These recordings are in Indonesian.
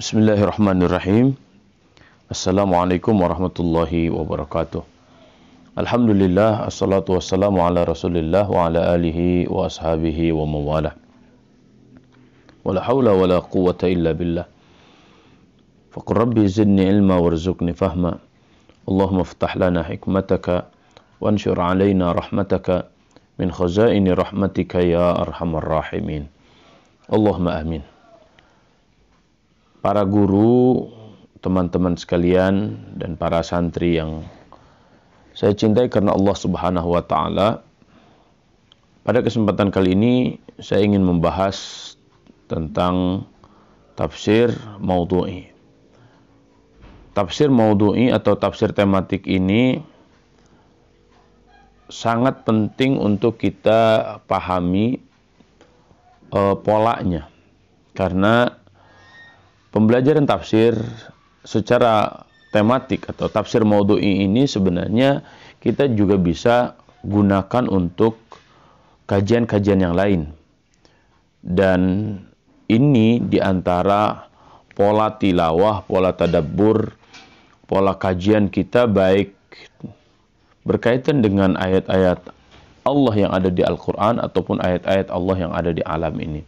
Bismillahirrahmanirrahim. Assalamualaikum warahmatullahi wabarakatuh. Alhamdulillah, assalatu wassalamu ala rasulillah wa ala alihi wa ashabihi wa mawalah. Wala hawla wala quwwata illa billah. Faqur rabbi zidni ilma warzuqni fahma. Allahumma ftah lana hikmataka wanshur alaina rahmataka min khazaini rahmatika ya arhamar rahimin. Allahumma amin. Para guru, teman-teman sekalian, dan para santri yang saya cintai karena Allah Subhanahu wa Ta'ala, pada kesempatan kali ini saya ingin membahas tentang tafsir maudhu'i. Tafsir maudhu'i atau tafsir tematik ini sangat penting untuk kita pahami polanya, karena pembelajaran tafsir secara tematik atau tafsir maudhu'i ini sebenarnya kita juga bisa gunakan untuk kajian-kajian yang lain. Dan ini diantara pola tilawah, pola tadabbur, pola kajian kita, baik berkaitan dengan ayat-ayat Allah yang ada di Al-Quran ataupun ayat-ayat Allah yang ada di alam ini.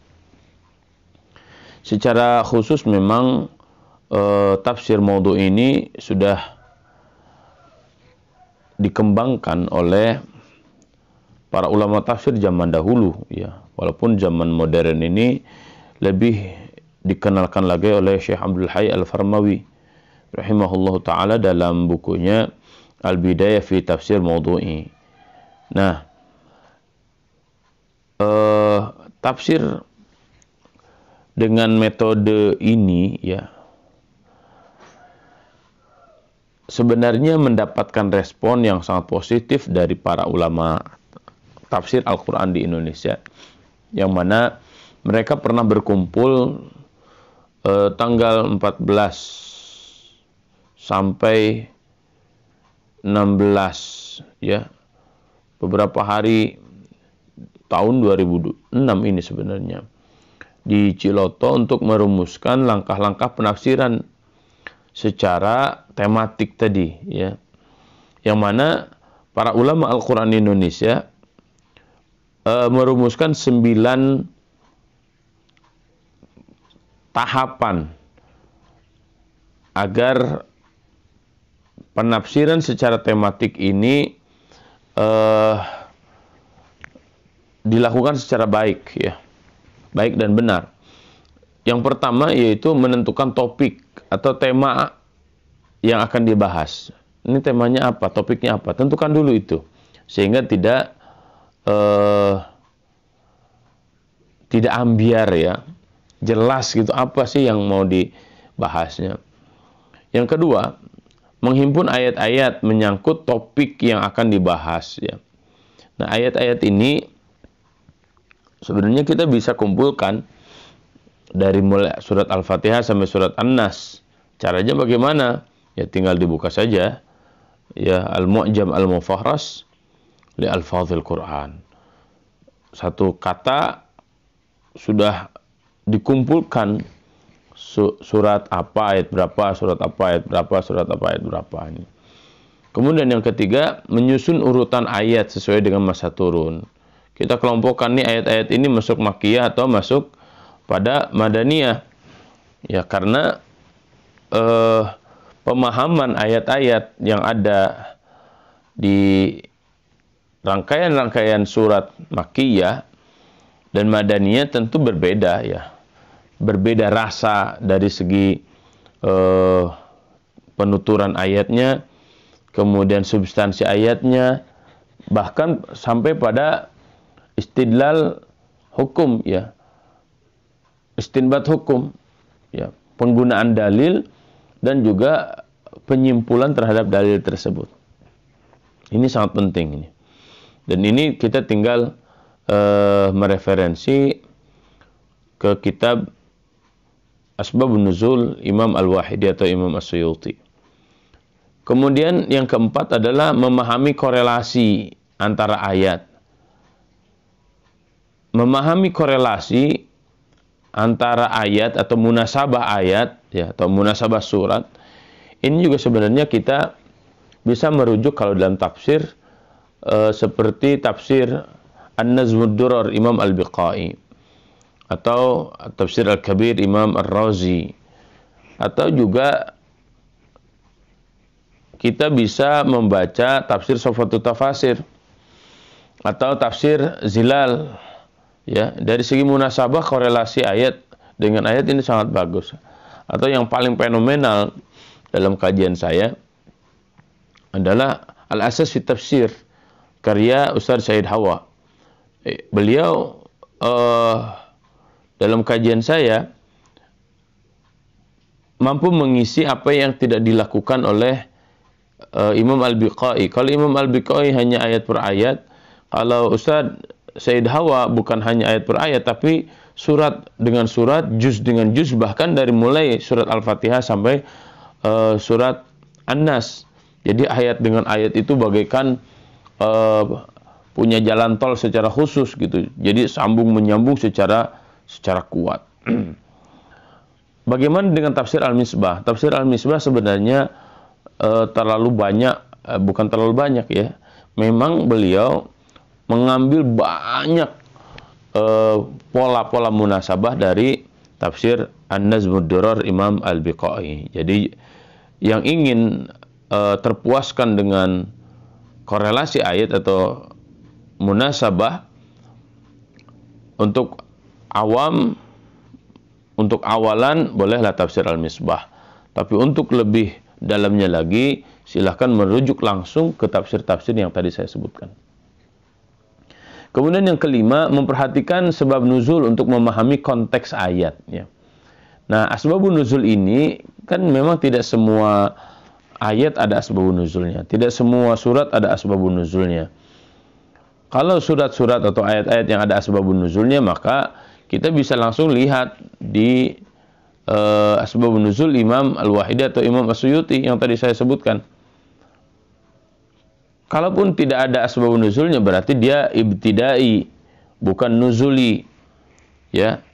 Secara khusus memang tafsir maudhu'i ini sudah dikembangkan oleh para ulama tafsir zaman dahulu, ya. Walaupun zaman modern ini lebih dikenalkan lagi oleh Syekh Abdul Hayy Al-Farmawi rahimahullahu ta'ala dalam bukunya Al-Bidayah fi Tafsir Maudhu'i. Nah, tafsir dengan metode ini, ya, sebenarnya mendapatkan respon yang sangat positif dari para ulama tafsir Al-Quran di Indonesia, yang mana mereka pernah berkumpul tanggal 14 sampai 16, ya, beberapa hari tahun 2006 ini sebenarnya di Ciloto untuk merumuskan langkah-langkah penafsiran secara tematik tadi, ya, yang mana para ulama Al-Quran Indonesia merumuskan 9 tahapan agar penafsiran secara tematik ini dilakukan secara baik, ya, baik dan benar. Yang pertama yaitu menentukan topik atau tema yang akan dibahas. Ini temanya apa, topiknya apa, tentukan dulu itu, sehingga tidak ambiar, ya, jelas gitu apa sih yang mau dibahasnya. Yang kedua, menghimpun ayat-ayat menyangkut topik yang akan dibahas, ya. Nah, ayat-ayat ini sebenarnya kita bisa kumpulkan dari mulai surat Al-Fatihah sampai surat An-Nas. Caranya bagaimana? Ya tinggal dibuka saja, ya, Al-Mu'jam Al-Mufahras li Al-Fadhil Quran. Satu kata sudah dikumpulkan surat apa, ayat berapa, surat apa, ayat berapa, surat apa, ayat berapa ini. Kemudian yang ketiga, menyusun urutan ayat sesuai dengan masa turun. Kita kelompokkan nih ayat-ayat ini masuk Makkiyah atau masuk pada Madaniyah. Ya, karena pemahaman ayat-ayat yang ada di rangkaian-rangkaian surat Makkiyah dan Madaniyah tentu berbeda, ya. Berbeda rasa dari segi penuturan ayatnya, kemudian substansi ayatnya, bahkan sampai pada istidlal hukum, ya, istinbat hukum, ya, penggunaan dalil dan juga penyimpulan terhadap dalil tersebut. Ini sangat penting ini. Dan ini kita tinggal mereferensi ke kitab Asbabun Nuzul Imam Al-Wahidi atau Imam As-Suyuti. Kemudian yang keempat adalah memahami korelasi antara ayat. memahami korelasi antara ayat atau munasabah ayat ya atau munasabah surat, ini juga sebenarnya kita bisa merujuk kalau dalam tafsir seperti tafsir An-Nazmud Durar Imam Al-Biqai atau tafsir Al-Kabir Imam Ar-Razi, atau juga kita bisa membaca tafsir Sofatut Tafasir atau tafsir Zilal ya. Dari segi munasabah korelasi ayat dengan ayat ini sangat bagus. Atau yang paling fenomenal dalam kajian saya adalah Al-Asas fi Tafsir karya Ustaz Said Hawa. Beliau dalam kajian saya mampu mengisi apa yang tidak dilakukan oleh Imam Al-Biqai. Kalau Imam Al-Biqai hanya ayat per ayat, kalau Ustaz Said Hawa bukan hanya ayat per ayat, tapi surat dengan surat, juz dengan juz, bahkan dari mulai surat Al-Fatihah sampai surat An-Nas. Jadi ayat dengan ayat itu bagaikan punya jalan tol secara khusus gitu. Jadi sambung menyambung secara kuat. Bagaimana dengan tafsir Al-Misbah? Tafsir Al-Misbah sebenarnya terlalu banyak, bukan terlalu banyak ya. Memang beliau mengambil banyak pola-pola munasabah dari tafsir An-Nazmud Durar Imam Al-Biqai. Jadi yang ingin terpuaskan dengan korelasi ayat atau munasabah untuk awam, untuk awalan bolehlah tafsir Al-Misbah. Tapi untuk lebih dalamnya lagi silahkan merujuk langsung ke tafsir-tafsir yang tadi saya sebutkan. Kemudian yang kelima, memperhatikan sebab nuzul untuk memahami konteks ayat ya. Nah, asbabun nuzul ini kan memang tidak semua ayat ada asbabun nuzulnya, tidak semua surat ada asbabun nuzulnya. Kalau surat-surat atau ayat-ayat yang ada asbabun nuzulnya, maka kita bisa langsung lihat di asbabun nuzul Imam Al-Wahidi atau Imam As-Suyuti yang tadi saya sebutkan. Kalaupun tidak ada asbabun nuzulnya, berarti dia ibtidai, bukan nuzuli. Ya.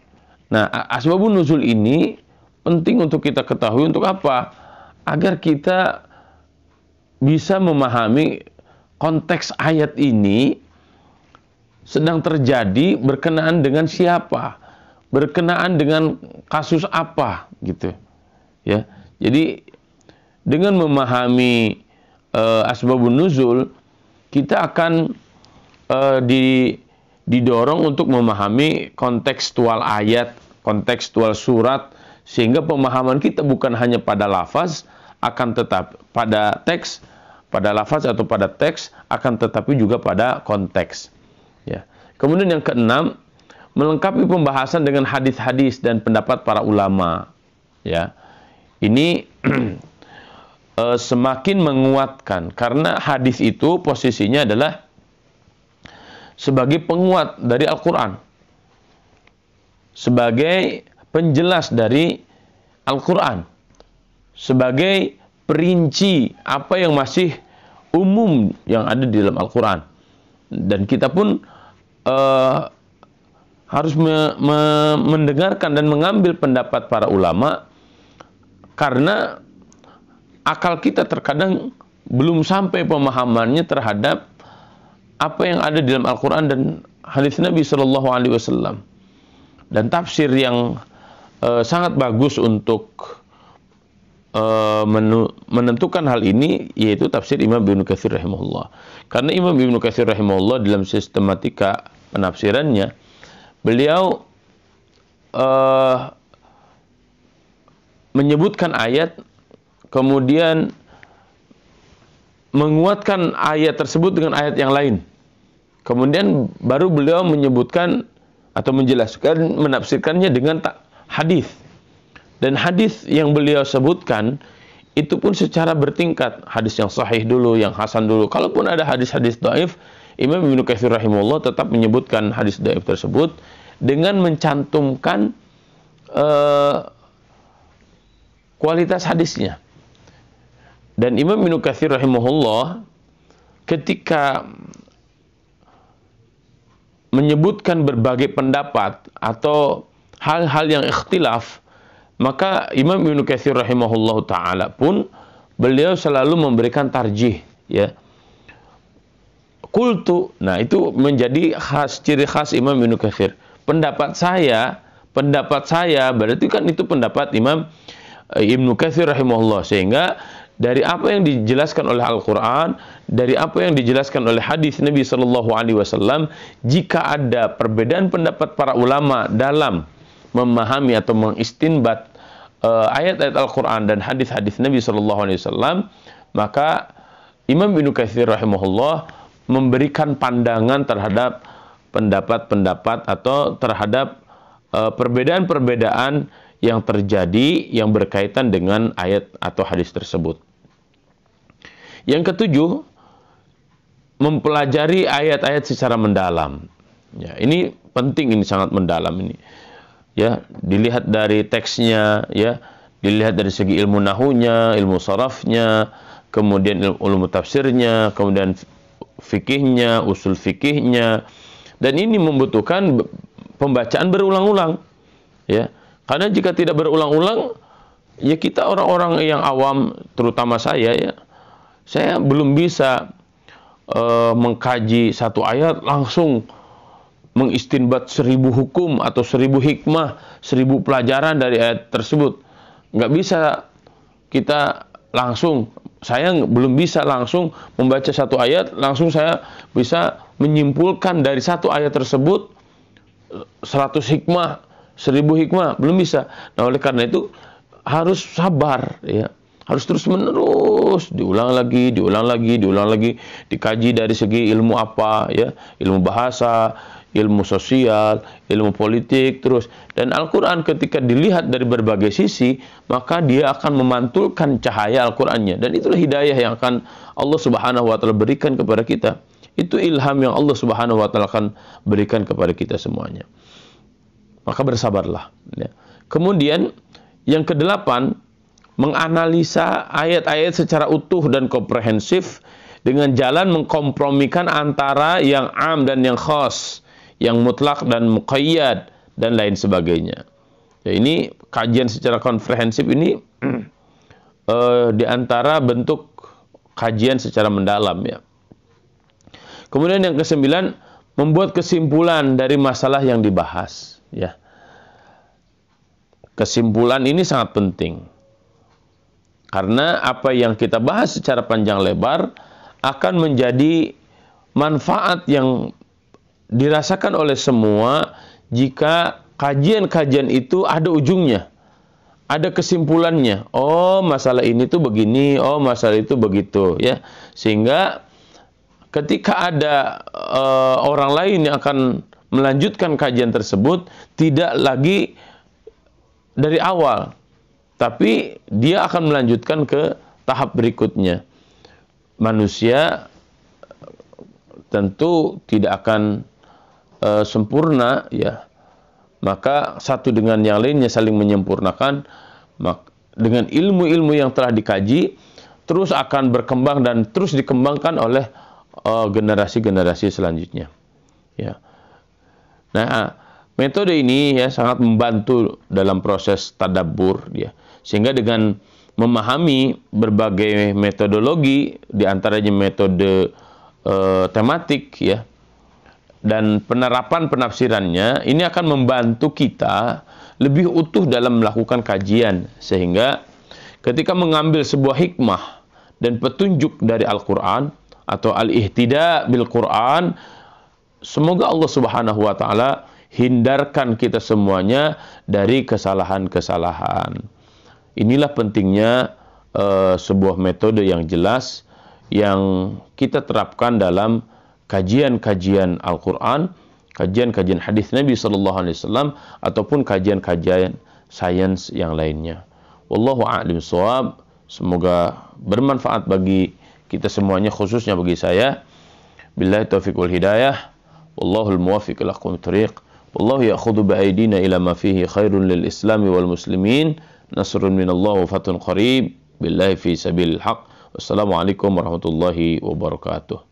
Nah, asbabun nuzul ini penting untuk kita ketahui untuk apa? Agar kita bisa memahami konteks ayat ini sedang terjadi berkenaan dengan siapa, berkenaan dengan kasus apa gitu. Ya. Jadi dengan memahami asbabun nuzul, kita akan didorong untuk memahami kontekstual ayat, kontekstual surat, sehingga pemahaman kita bukan hanya pada lafaz, akan tetap pada teks, pada lafaz atau pada teks, akan tetapi juga pada konteks. Ya. Kemudian yang keenam, melengkapi pembahasan dengan hadis-hadis dan pendapat para ulama. Ya. Ini semakin menguatkan, karena hadis itu posisinya adalah sebagai penguat dari Al-Quran, sebagai penjelas dari Al-Quran, sebagai perinci apa yang masih umum yang ada di dalam Al-Quran. Dan kita pun harus mendengarkan dan mengambil pendapat para ulama, karena akal kita terkadang belum sampai pemahamannya terhadap apa yang ada di dalam Al-Quran dan hadis Nabi Shallallahu Alaihi Wasallam. Dan tafsir yang sangat bagus untuk menentukan hal ini yaitu tafsir Imam Ibnu Katsir rahimahullah. Karena Imam Ibnu Katsir rahimahullah dalam sistematika penafsirannya, beliau menyebutkan ayat, kemudian menguatkan ayat tersebut dengan ayat yang lain. Kemudian baru beliau menyebutkan atau menjelaskan, menafsirkannya dengan hadis. Dan hadis yang beliau sebutkan itu pun secara bertingkat. Hadis yang sahih dulu, yang hasan dulu. Kalaupun ada hadis-hadis dhaif, Imam Ibnu Katsir rahimahullah tetap menyebutkan hadis dhaif tersebut dengan mencantumkan kualitas hadisnya. Dan Imam Ibnu Katsir rahimahullah ketika menyebutkan berbagai pendapat atau hal-hal yang ikhtilaf, maka Imam Ibnu Katsir rahimahullahu taala pun beliau selalu memberikan tarjih, ya. Qultu, nah itu menjadi ciri khas Imam Ibnu Katsir. Pendapat saya berarti kan itu pendapat Imam Ibnu Katsir rahimahullah, sehingga dari apa yang dijelaskan oleh Al-Quran, dari apa yang dijelaskan oleh hadis Nabi Shallallahu Alaihi Wasallam, jika ada perbedaan pendapat para ulama dalam memahami atau mengistinbat ayat-ayat Al-Quran dan hadis-hadis Nabi Shallallahu Alaihi Wasallam, maka Imam Ibnu Katsir rahimahullah memberikan pandangan terhadap pendapat-pendapat atau terhadap perbedaan-perbedaan yang terjadi yang berkaitan dengan ayat atau hadis tersebut. Yang ketujuh, mempelajari ayat-ayat secara mendalam. Ya, ini penting, ini sangat mendalam ini. Ya, dilihat dari teksnya, ya, dilihat dari segi ilmu nahunya, ilmu sarafnya, kemudian ilmu tafsirnya, kemudian fikihnya, usul fikihnya, dan ini membutuhkan pembacaan berulang-ulang, ya. Karena jika tidak berulang-ulang, ya kita orang-orang yang awam, terutama saya, ya, saya belum bisa mengkaji satu ayat langsung mengistinbat 1000 hukum atau 1000 hikmah, 1000 pelajaran dari ayat tersebut. Nggak bisa kita langsung, saya belum bisa langsung membaca satu ayat, langsung saya bisa menyimpulkan dari satu ayat tersebut 100 hikmah, 1000 hikmah, belum bisa. Nah, oleh karena itu harus sabar, ya. Harus terus-menerus diulang lagi, dikaji dari segi ilmu apa, ya, ilmu bahasa, ilmu sosial, ilmu politik, terus. Dan Al-Quran ketika dilihat dari berbagai sisi, maka dia akan memantulkan cahaya Al-Qurannya. Dan itulah hidayah yang akan Allah Subhanahu wa Ta'ala berikan kepada kita. Itu ilham yang Allah Subhanahu wa Ta'ala akan berikan kepada kita semuanya. Maka bersabarlah, ya. Kemudian yang kedelapan, menganalisa ayat-ayat secara utuh dan komprehensif dengan jalan mengkompromikan antara yang am dan yang khas, yang mutlak dan muqayyad, dan lain sebagainya. Ya, ini kajian secara komprehensif ini di antara bentuk kajian secara mendalam, ya. Kemudian yang kesembilan, membuat kesimpulan dari masalah yang dibahas, ya. Kesimpulan ini sangat penting. Karena apa yang kita bahas secara panjang lebar akan menjadi manfaat yang dirasakan oleh semua jika kajian-kajian itu ada ujungnya, ada kesimpulannya. Oh, masalah ini tuh begini, oh masalah itu begitu, ya. Sehingga ketika ada orang lain yang akan melanjutkan kajian tersebut, tidak lagi dari awal, tapi dia akan melanjutkan ke tahap berikutnya. Manusia tentu tidak akan sempurna, ya. Maka satu dengan yang lainnya saling menyempurnakan. Dengan ilmu-ilmu yang telah dikaji, terus akan berkembang dan terus dikembangkan oleh generasi-generasi selanjutnya, ya. Nah, metode ini, ya, sangat membantu dalam proses tadabbur, ya. Sehingga dengan memahami berbagai metodologi, diantaranya metode tematik, ya, dan penerapan penafsirannya, ini akan membantu kita lebih utuh dalam melakukan kajian. Sehingga ketika mengambil sebuah hikmah dan petunjuk dari Al-Quran atau al-ihtida bil Quran, semoga Allah Subhanahu wa Ta'ala hindarkan kita semuanya dari kesalahan-kesalahan. Inilah pentingnya sebuah metode yang jelas yang kita terapkan dalam kajian-kajian Al-Quran, kajian-kajian hadis Nabi Sallallahu Alaihi Wasallam, ataupun kajian-kajian sains yang lainnya. Wallahu a'lam bishawab. Semoga bermanfaat bagi kita semuanya, khususnya bagi saya. Billahi taufiq wal hidayah. Wallahul muwaffiq ila aqwamit thoriq. Wallahu ya'khudhu bi'aydina ila ma fihi khairun lil islami wal muslimin. Nasrun minallah wa fathun qarib. Billahi fi sabilil haq. Wassalamualaikum warahmatullahi wabarakatuh.